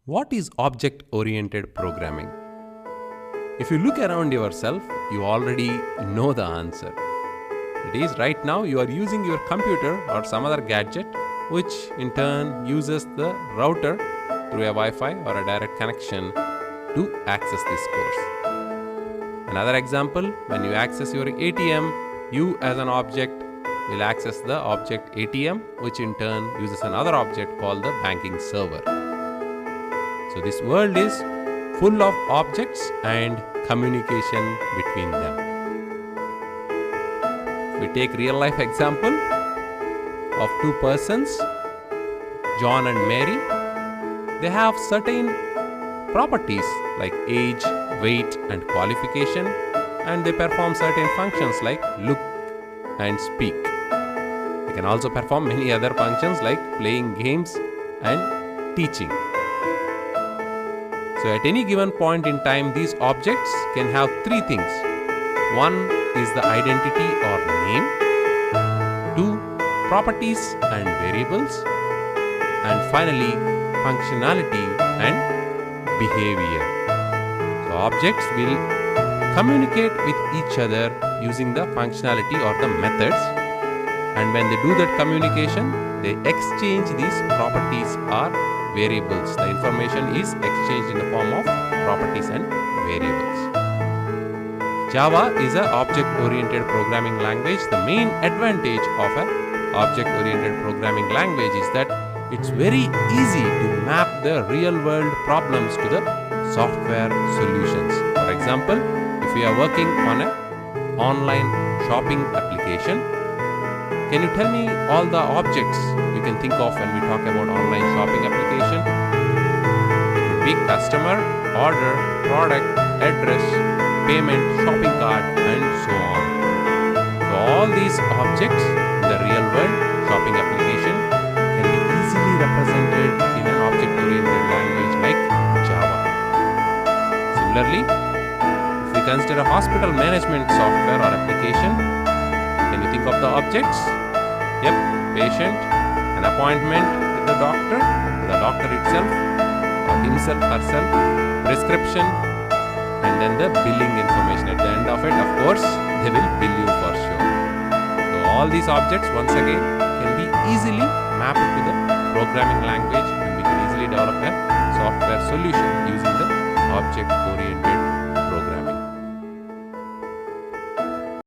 What is object-oriented programming? If you look around yourself, you already know the answer. It is right now you are using your computer or some other gadget, which in turn uses the router through a Wi-Fi or a direct connection to access this course. Another example, when you access your ATM, you as an object will access the object ATM, which in turn uses another object called the banking server. So this world is full of objects and communication between them. If we take real life example of two persons, John and Mary, they have certain properties like age, weight and qualification, and they perform certain functions like look and speak. They can also perform many other functions like playing games and teaching. So at any given point in time, these objects can have three things. One is the identity or name, two, properties and variables, and finally, functionality and behavior. So objects will communicate with each other using the functionality or the methods, and when they do that communication, they exchange these properties or variables. The information is exchanged in the form of properties and variables. Java is an object-oriented programming language. The main advantage of an object-oriented programming language is that it's very easy to map the real-world problems to the software solutions. For example, if we are working on an online shopping application, can you tell me all the objects you can think of when we talk about online shopping application? It would be customer, order, product, address, payment, shopping cart, and so on. So all these objects in the real world shopping application can be easily represented in an object-oriented language like Java. Similarly, if we consider a hospital management software or application, can you think of the objects? Yep, patient, an appointment with the doctor itself, or himself, herself, prescription, and then the billing information. At the end of it, of course, they will bill you for sure. So all these objects, once again, can be easily mapped to the programming language, and we can easily develop a software solution using the object-oriented